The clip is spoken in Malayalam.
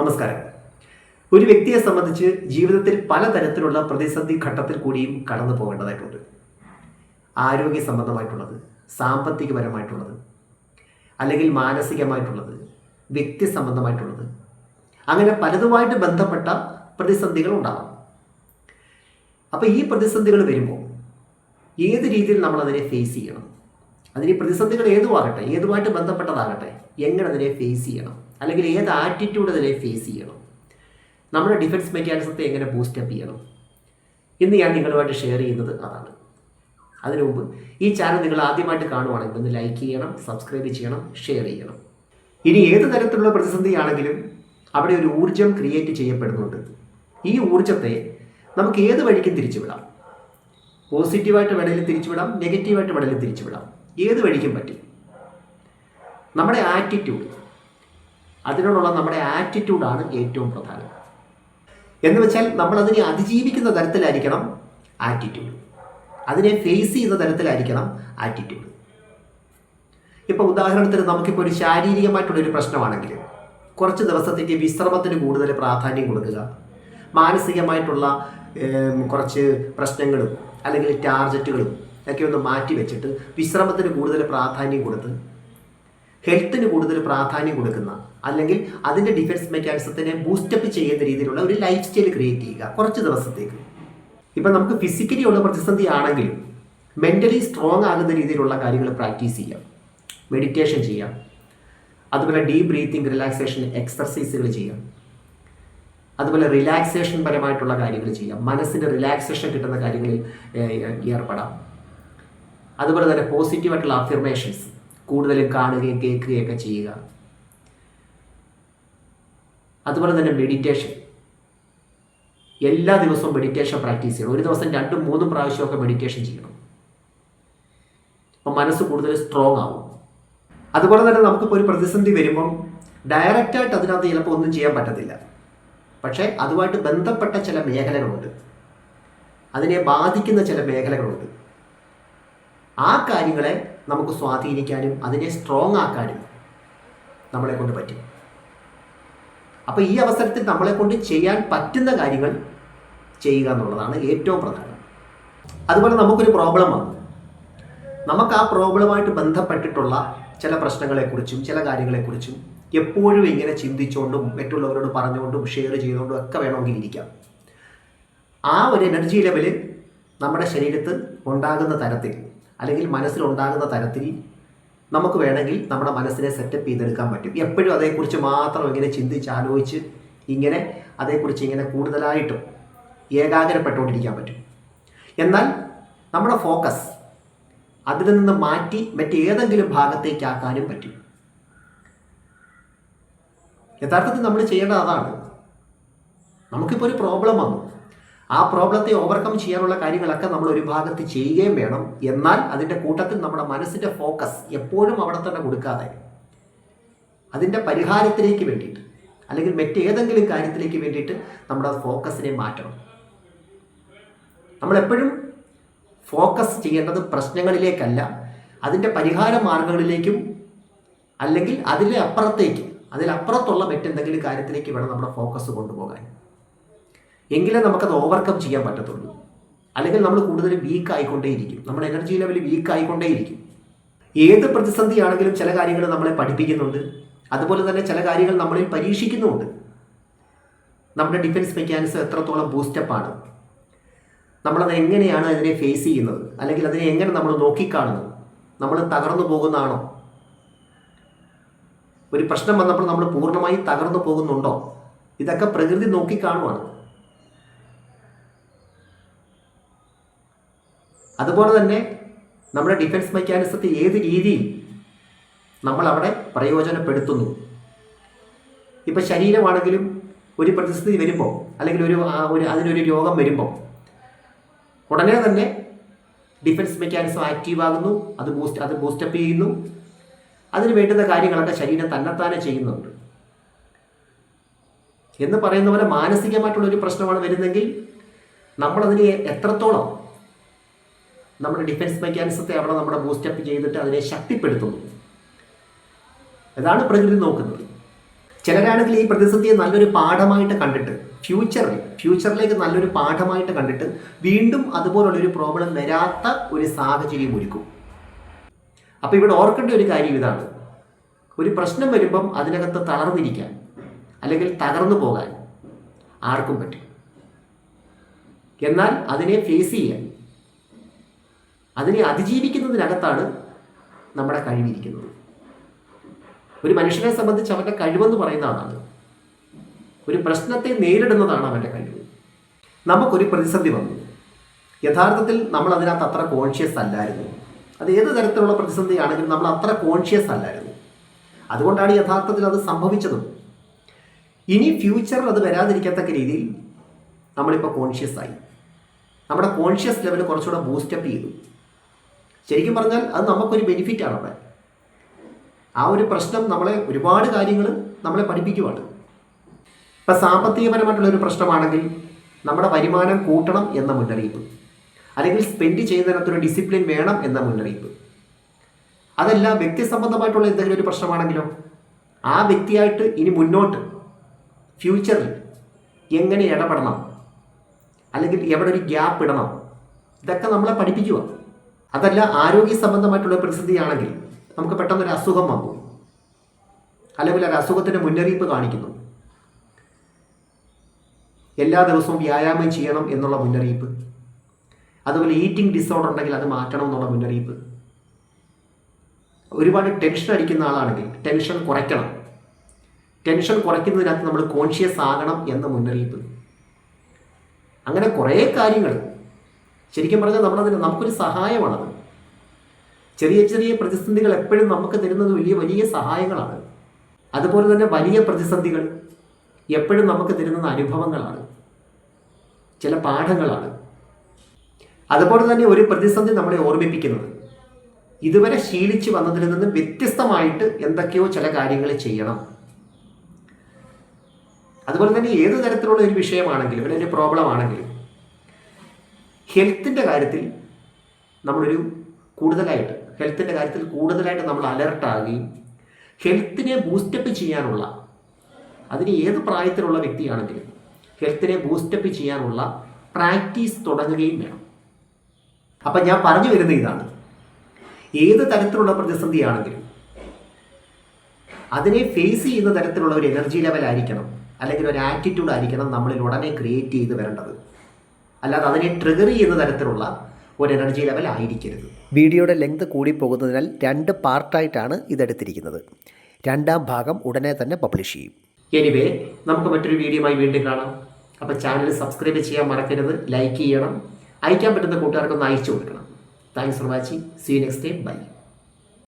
നമസ്കാരം. ഒരു വ്യക്തിയെ സംബന്ധിച്ച് ജീവിതത്തിൽ പലതരത്തിലുള്ള പ്രതിസന്ധി ഘട്ടത്തിൽ കൂടിയും കടന്നു പോകേണ്ടതായിട്ടുണ്ട്. ആരോഗ്യ സംബന്ധമായിട്ടുള്ളത്, സാമ്പത്തികപരമായിട്ടുള്ളത്, അല്ലെങ്കിൽ മാനസികമായിട്ടുള്ളത്, വ്യക്തി സംബന്ധമായിട്ടുള്ളത്, അങ്ങനെ പലതുമായിട്ട് ബന്ധപ്പെട്ട പ്രതിസന്ധികൾ ഉണ്ടാകാം. അപ്പോൾ ഈ പ്രതിസന്ധികൾ വരുമ്പോൾ ഏത് രീതിയിൽ നമ്മൾ അതിനെ ഫേസ് ചെയ്യണം, അതിന് പ്രതിസന്ധികൾ ഏതുമാകട്ടെ, ഏതുമായിട്ട് ബന്ധപ്പെട്ടതാകട്ടെ, എങ്ങനെ അതിനെ ഫേസ് ചെയ്യണം, അല്ലെങ്കിൽ ഏത് ആറ്റിറ്റ്യൂഡ് അതിനെ ഫേസ് ചെയ്യണം, നമ്മുടെ ഡിഫൻസ് മെക്കാനിസത്തെ എങ്ങനെ ബൂസ്റ്റപ്പ് ചെയ്യണം, ഇന്ന് ഞാൻ നിങ്ങളുമായിട്ട് ഷെയർ ചെയ്യുന്നത് അതാണ്. അതിനു മുമ്പ് ഈ ചാനൽ നിങ്ങൾ ആദ്യമായിട്ട് കാണുവാണെങ്കിൽ ഒന്ന് ലൈക്ക് ചെയ്യണം, സബ്സ്ക്രൈബ് ചെയ്യണം, ഷെയർ ചെയ്യണം. ഇനി ഏത് തരത്തിലുള്ള പ്രതിസന്ധിയാണെങ്കിലും അവിടെ ഒരു ഊർജം ക്രിയേറ്റ് ചെയ്യപ്പെടുന്നുണ്ട്. ഈ ഊർജത്തെ നമുക്ക് ഏത് വഴിക്കും തിരിച്ചുവിടാം. പോസിറ്റീവായിട്ട് വേണമെങ്കിലും തിരിച്ചുവിടാം, നെഗറ്റീവായിട്ട് വേണമെങ്കിലും തിരിച്ചുവിടാം. ഏത് വഴിക്കും പറ്റും. നമ്മുടെ ആറ്റിറ്റ്യൂഡ്, അതിനോടുള്ള നമ്മുടെ ആറ്റിറ്റ്യൂഡാണ് ഏറ്റവും പ്രധാനം. എന്ന് വെച്ചാൽ നമ്മൾ അതിനെ അതിജീവിക്കുന്ന തരത്തിലായിരിക്കണം ആറ്റിറ്റ്യൂഡ്, അതിനെ ഫേസ് ചെയ്യുന്ന തരത്തിലായിരിക്കണം ആറ്റിറ്റ്യൂഡ്. ഇപ്പോൾ ഉദാഹരണത്തിന് നമുക്കിപ്പോൾ ഒരു ശാരീരികമായിട്ടുള്ളൊരു പ്രശ്നമാണെങ്കിൽ കുറച്ച് ദിവസത്തേക്ക് വിശ്രമത്തിന് കൂടുതൽ പ്രാധാന്യം കൊടുക്കുക, മാനസികമായിട്ടുള്ള കുറച്ച് പ്രശ്നങ്ങളും അല്ലെങ്കിൽ ടാർജറ്റുകളും ഒക്കെ ഒന്ന് മാറ്റി വെച്ചിട്ട് വിശ്രമത്തിന് കൂടുതൽ പ്രാധാന്യം കൊടുത്ത് ഹെൽത്തിന് കൂടുതൽ പ്രാധാന്യം കൊടുക്കുന്ന, അല്ലെങ്കിൽ അതിൻ്റെ ഡിഫൻസ് മെക്കാനിസത്തിനെ ബൂസ്റ്റപ്പ് ചെയ്യുന്ന രീതിയിലുള്ള ഒരു ലൈഫ് സ്റ്റൈൽ ക്രിയേറ്റ് ചെയ്യുക കുറച്ച് ദിവസത്തേക്ക്. ഇപ്പം നമുക്ക് ഫിസിക്കലി ഉള്ള പ്രതിസന്ധി ആണെങ്കിലും മെൻ്റലി സ്ട്രോങ് ആകുന്ന രീതിയിലുള്ള കാര്യങ്ങൾ പ്രാക്ടീസ് ചെയ്യാം, മെഡിറ്റേഷൻ ചെയ്യാം, അതുപോലെ ഡീപ് ബ്രീത്തിങ്, റിലാക്സേഷൻ എക്സർസൈസുകൾ ചെയ്യാം, അതുപോലെ റിലാക്സേഷൻ പരമായിട്ടുള്ള കാര്യങ്ങൾ ചെയ്യാം, മനസ്സിൻ്റെ റിലാക്സേഷൻ കിട്ടുന്ന കാര്യങ്ങളിൽ ഏർപ്പെടാം. അതുപോലെ തന്നെ പോസിറ്റീവായിട്ടുള്ള അഫിർമേഷൻസ് കൂടുതലും കാണുകയും കേൾക്കുകയൊക്കെ ചെയ്യുക. അതുപോലെ തന്നെ മെഡിറ്റേഷൻ, എല്ലാ ദിവസവും മെഡിറ്റേഷൻ പ്രാക്ടീസ് ചെയ്യണം. ഒരു ദിവസം 2-3 പ്രാവശ്യമൊക്കെ മെഡിറ്റേഷൻ ചെയ്യണം. അപ്പം മനസ്സ് കൂടുതൽ സ്ട്രോങ് ആവും. അതുപോലെ തന്നെ നമുക്കിപ്പോൾ ഒരു പ്രതിസന്ധി വരുമ്പം ഡയറക്റ്റായിട്ട് അതിനകത്ത് ചിലപ്പോൾ ഒന്നും ചെയ്യാൻ പറ്റത്തില്ല. പക്ഷേ അതുമായിട്ട് ബന്ധപ്പെട്ട ചില മേഖലകളുണ്ട്, അതിനെ ബാധിക്കുന്ന ചില മേഖലകളുണ്ട്. ആ കാര്യങ്ങളെ നമുക്ക് സ്വാധീനിക്കാനും അതിനെ സ്ട്രോങ് ആക്കാനും നമ്മളെ കൊണ്ട് പറ്റും. അപ്പോൾ ഈ അവസരത്തിൽ നമ്മളെ കൊണ്ട് ചെയ്യാൻ പറ്റുന്ന കാര്യങ്ങൾ ചെയ്യുക എന്നുള്ളതാണ് ഏറ്റവും പ്രധാനം. അതുപോലെ നമുക്കൊരു പ്രോബ്ലം വന്നു, നമുക്ക് ആ പ്രോബ്ലമായിട്ട് ബന്ധപ്പെട്ടിട്ടുള്ള ചില പ്രശ്നങ്ങളെക്കുറിച്ചും ചില കാര്യങ്ങളെക്കുറിച്ചും എപ്പോഴും ഇങ്ങനെ ചിന്തിച്ചുകൊണ്ടും മറ്റുള്ളവരോട് പറഞ്ഞുകൊണ്ടും ഷെയർ ചെയ്തുകൊണ്ടും ഒക്കെ വേണമെങ്കിൽ ഇരിക്കാം. ആ ഒരു എനർജി ലെവല് നമ്മുടെ ശരീരത്തിൽ ഉണ്ടാകുന്ന തരത്തിൽ, അല്ലെങ്കിൽ മനസ്സിലുണ്ടാകുന്ന തരത്തിൽ നമുക്ക് വേണമെങ്കിൽ നമ്മുടെ മനസ്സിനെ സെറ്റപ്പ് ചെയ്തെടുക്കാൻ പറ്റും. എപ്പോഴും അതേക്കുറിച്ച് മാത്രം ഇങ്ങനെ ചിന്തിച്ചാലോചിച്ച് ഇങ്ങനെ അതേക്കുറിച്ച് ഇങ്ങനെ കൂടുതലായിട്ടും ഏകാഗ്രപ്പെട്ടുകൊണ്ടിരിക്കാൻ പറ്റും. എന്നാൽ നമ്മുടെ ഫോക്കസ് അതിൽ നിന്ന് മാറ്റി മറ്റേതെങ്കിലും ഭാഗത്തേക്കാക്കാനും പറ്റും. യഥാർത്ഥത്തിൽ നമ്മൾ ചെയ്യേണ്ടത് അതാണ്. നമുക്കിപ്പോൾ ഒരു പ്രോബ്ലം വന്നു, ആ പ്രോബ്ലത്തെ ഓവർകം ചെയ്യാനുള്ള കാര്യങ്ങളൊക്കെ നമ്മൾ ഒരു ഭാഗത്ത് ചെയ്യുകയും വേണം. എന്നാൽ അതിൻ്റെ കൂട്ടത്തിൽ നമ്മുടെ മനസ്സിൻ്റെ ഫോക്കസ് എപ്പോഴും അവിടെ തന്നെ കൊടുക്കാതെ അതിൻ്റെ പരിഹാരത്തിലേക്ക് വേണ്ടിയിട്ട്, അല്ലെങ്കിൽ മറ്റേതെങ്കിലും കാര്യത്തിലേക്ക് വേണ്ടിയിട്ട് നമ്മുടെ ഫോക്കസിനെ മാറ്റണം. നമ്മളെപ്പോഴും ഫോക്കസ് ചെയ്യേണ്ടത് പ്രശ്നങ്ങളിലേക്കല്ല, അതിൻ്റെ പരിഹാര മാർഗങ്ങളിലേക്കും, അല്ലെങ്കിൽ അതിലപ്പുറത്തുള്ള മറ്റെന്തെങ്കിലും കാര്യത്തിലേക്ക് വേണം നമ്മുടെ ഫോക്കസ് കൊണ്ടുപോകാൻ. എങ്കിലേ നമുക്കത് ഓവർകം ചെയ്യാൻ പറ്റത്തുള്ളൂ. അല്ലെങ്കിൽ നമ്മൾ കൂടുതൽ വീക്ക് ആയിക്കൊണ്ടേയിരിക്കും, നമ്മുടെ എനർജി ലെവൽ വീക്ക് ആയിക്കൊണ്ടേയിരിക്കും. ഏത് പ്രതിസന്ധിയാണെങ്കിലും ചില കാര്യങ്ങൾ നമ്മളെ പഠിപ്പിക്കുന്നുണ്ട്, അതുപോലെ തന്നെ ചില കാര്യങ്ങൾ നമ്മളിൽ പരീക്ഷിക്കുന്നുമുണ്ട്. നമ്മുടെ ഡിഫൻസ് മെക്കാനിസം എത്രത്തോളം ബൂസ്റ്റപ്പാണ്, നമ്മളത് എങ്ങനെയാണ് അതിനെ ഫേസ് ചെയ്യുന്നത്, അല്ലെങ്കിൽ അതിനെ എങ്ങനെ നമ്മൾ നോക്കിക്കാണുന്നു, നമ്മൾ തകർന്നു പോകുന്നതാണോ, ഒരു പ്രശ്നം വന്നപ്പോൾ നമ്മൾ പൂർണ്ണമായി തകർന്നു പോകുന്നുണ്ടോ, ഇതൊക്കെ പ്രകൃതി നോക്കിക്കാണുവാണ്. അതുപോലെ തന്നെ നമ്മുടെ ഡിഫൻസ് മെക്കാനിസത്തെ ഏത് രീതിയിൽ നമ്മളവിടെ പ്രയോജനപ്പെടുത്തുന്നു. ഇപ്പം ശരീരമാണെങ്കിലും ഒരു പ്രതിസന്ധി വരുമ്പോൾ, അല്ലെങ്കിൽ അതിനൊരു രോഗം വരുമ്പോൾ ഉടനെ തന്നെ ഡിഫൻസ് മെക്കാനിസം ആക്റ്റീവ് ആകുന്നു, അത് ബൂസ്റ്റപ്പ് ചെയ്യുന്നു. അതിന് വേണ്ടുന്ന കാര്യങ്ങളൊക്കെ ശരീരം തന്നെത്താനെ ചെയ്യുന്നുണ്ട്. എന്ന് പറയുന്ന പോലെ മാനസികമായിട്ടുള്ളൊരു പ്രശ്നമാണ് വരുന്നതെങ്കിൽ നമ്മളതിനെ എത്രത്തോളം നമ്മുടെ ഡിഫൻസ് മെക്കാനിസത്തെ അവിടെ നമ്മുടെ ബൂസ്റ്റപ്പ് ചെയ്തിട്ട് അതിനെ ശക്തിപ്പെടുത്തുന്നു, അതാണ് പ്രകൃതി നോക്കുന്നത്. ചിലരാണെങ്കിൽ ഈ പ്രതിസന്ധിയെ നല്ലൊരു പാഠമായിട്ട് കണ്ടിട്ട് ഫ്യൂച്ചറിലേക്ക് നല്ലൊരു പാഠമായിട്ട് കണ്ടിട്ട് വീണ്ടും അതുപോലുള്ളൊരു പ്രോബ്ലം വരാത്ത ഒരു സാഹചര്യം ഒരുക്കും. അപ്പോൾ ഇവിടെ ഓർക്കേണ്ട ഒരു കാര്യം ഇതാണ്: ഒരു പ്രശ്നം വരുമ്പം അതിനകത്ത് തളർന്നിരിക്കാൻ അല്ലെങ്കിൽ തകർന്നു പോകാൻ ആർക്കും പറ്റും. എന്നാൽ അതിനെ ഫേസ് ചെയ്യാൻ, അതിനെ അതിജീവിക്കുന്നതിനകത്താണ് നമ്മുടെ കഴിവിരിക്കുന്നത്. ഒരു മനുഷ്യനെ സംബന്ധിച്ച് അവൻ്റെ കഴിവെന്ന് പറയുന്ന അതാണ്. ഒരു പ്രശ്നത്തെ നേരിടുന്നതാണ് അവൻ്റെ കഴിവ്. നമുക്കൊരു പ്രതിസന്ധി വന്നു, യഥാർത്ഥത്തിൽ നമ്മൾ അതിനകത്ത് അത്ര കോൺഷ്യസ് അല്ലായിരുന്നു. അത് ഏത് തരത്തിലുള്ള പ്രതിസന്ധിയാണെങ്കിലും നമ്മൾ അത്ര കോൺഷ്യസ് അല്ലായിരുന്നു. അതുകൊണ്ടാണ് യഥാർത്ഥത്തിൽ അത് സംഭവിച്ചതും. ഇനി ഫ്യൂച്ചറിൽ അത് വരാതിരിക്കത്തക്ക രീതിയിൽ നമ്മളിപ്പോൾ കോൺഷ്യസ് ആയി. നമ്മുടെ കോൺഷ്യസ് ലെവൽ കുറച്ചുകൂടെ ബൂസ്റ്റപ്പ് ചെയ്തു. ശരിക്കും പറഞ്ഞാൽ അത് നമുക്കൊരു ബെനിഫിറ്റാണ്. അവിടെ ആ ഒരു പ്രശ്നം ഒരുപാട് കാര്യങ്ങൾ നമ്മളെ പഠിപ്പിക്കുവാണ്. ഇപ്പം സാമ്പത്തികപരമായിട്ടുള്ളൊരു പ്രശ്നമാണെങ്കിൽ നമ്മുടെ വരുമാനം കൂട്ടണം എന്ന മുന്നറിയിപ്പ്, അല്ലെങ്കിൽ സ്പെൻഡ് ചെയ്യുന്നതിനകത്തൊരു ഡിസിപ്ലിൻ വേണം എന്ന മുന്നറിയിപ്പ്. അതെല്ലാം വ്യക്തി സംബന്ധമായിട്ടുള്ള എന്തെങ്കിലും ഒരു പ്രശ്നമാണെങ്കിലോ ആ വ്യക്തിയായിട്ട് ഇനി മുന്നോട്ട് ഫ്യൂച്ചറിൽ എങ്ങനെ ഇടപെടണം, അല്ലെങ്കിൽ എവിടെ ഒരു ഗ്യാപ്പ് ഇടണം, ഇതൊക്കെ നമ്മളെ പഠിപ്പിക്കുക. അതല്ല ആരോഗ്യ സംബന്ധമായിട്ടുള്ള പ്രതിസന്ധിയാണെങ്കിൽ നമുക്ക് പെട്ടെന്നൊരു അസുഖം വന്നു, അല്ലെങ്കിൽ ഒരു അസുഖത്തിൻ്റെ മുന്നറിയിപ്പ് കാണിക്കുന്നു, എല്ലാ ദിവസവും വ്യായാമം ചെയ്യണം എന്നുള്ള മുന്നറിയിപ്പ്. അതുപോലെ ഈറ്റിംഗ് ഡിസോർഡർ ഉണ്ടെങ്കിൽ അത് മാറ്റണം എന്നുള്ള മുന്നറിയിപ്പ്. ഒരുപാട് ടെൻഷൻ അടിക്കുന്ന ആളാണെങ്കിൽ ടെൻഷൻ കുറയ്ക്കണം, ടെൻഷൻ കുറയ്ക്കുന്നതിനകത്ത് നമ്മൾ കോൺഷ്യസ് ആകണം എന്ന മുന്നറിയിപ്പ്. അങ്ങനെ കുറേ കാര്യങ്ങൾ ശരിക്കും പറഞ്ഞാൽ നമുക്കൊരു സഹായമാണത്. ചെറിയ ചെറിയ പ്രതിസന്ധികൾ എപ്പോഴും നമുക്ക് തരുന്നത് വലിയ വലിയ സഹായങ്ങളാണ്. അതുപോലെ തന്നെ വലിയ പ്രതിസന്ധികൾ എപ്പോഴും നമുക്ക് തരുന്നത് അനുഭവങ്ങളാണ്, ചില പാഠങ്ങളാണ്. അതുപോലെ തന്നെ ഒരു പ്രതിസന്ധി നമ്മളെ ഓർമ്മിപ്പിക്കുന്നത് ഇതുവരെ ശീലിച്ചു വന്നതിൽ നിന്ന് വ്യത്യസ്തമായിട്ട് എന്തൊക്കെയോ ചില കാര്യങ്ങൾ ചെയ്യണം. അതുപോലെ തന്നെ ഏത് തരത്തിലുള്ള ഒരു വിഷയമാണെങ്കിലും അല്ലെങ്കിൽ ഒരു പ്രോബ്ലം ആണെങ്കിലും ഹെൽത്തിൻ്റെ കാര്യത്തിൽ കൂടുതലായിട്ട് നമ്മൾ അലർട്ടാകുകയും ഹെൽത്തിനെ ബൂസ്റ്റപ്പ് ചെയ്യാനുള്ള, അതിന് ഏത് പ്രായത്തിലുള്ള വ്യക്തിയാണെങ്കിലും ഹെൽത്തിനെ ബൂസ്റ്റപ്പ് ചെയ്യാനുള്ള പ്രാക്ടീസ് തുടങ്ങുകയും വേണം. അപ്പം ഞാൻ പറഞ്ഞു വരുന്ന ഇതാണ്: ഏത് തരത്തിലുള്ള പ്രതിസന്ധിയാണെങ്കിലും അതിനെ ഫേസ് ചെയ്യുന്ന തരത്തിലുള്ള ഒരു എനർജി ലെവൽ ആയിരിക്കണം, അല്ലെങ്കിൽ ഒരു ആറ്റിറ്റ്യൂഡ് ആയിരിക്കണം നമ്മളിൽ ഉടനെ ക്രിയേറ്റ് ചെയ്ത് വരേണ്ടത്. അല്ലാതെ അതിനെ ട്രിഗർ ചെയ്യുന്ന തരത്തിലുള്ള ഒരു എനർജി ലെവൽ ആയിരിക്കരുത്. വീഡിയോയുടെ ലെങ്ത് കൂടി പോകുന്നതിനാൽ 2 പാർട്ടായിട്ടാണ് ഇതെടുത്തിരിക്കുന്നത്. 2ാം ഭാഗം ഉടനെ തന്നെ പബ്ലിഷ് ചെയ്യും. എനിവേ, നമുക്ക് മറ്റൊരു വീഡിയോയുമായി വീണ്ടും കാണാം. അപ്പോൾ ചാനൽ സബ്സ്ക്രൈബ് ചെയ്യാൻ മറക്കരുത്, ലൈക്ക് ചെയ്യണം, അയക്കാൻ പറ്റുന്ന കൂട്ടുകാർക്കൊന്ന് അയച്ചു കൊടുക്കണം. Thanks for watching. See you next time. By.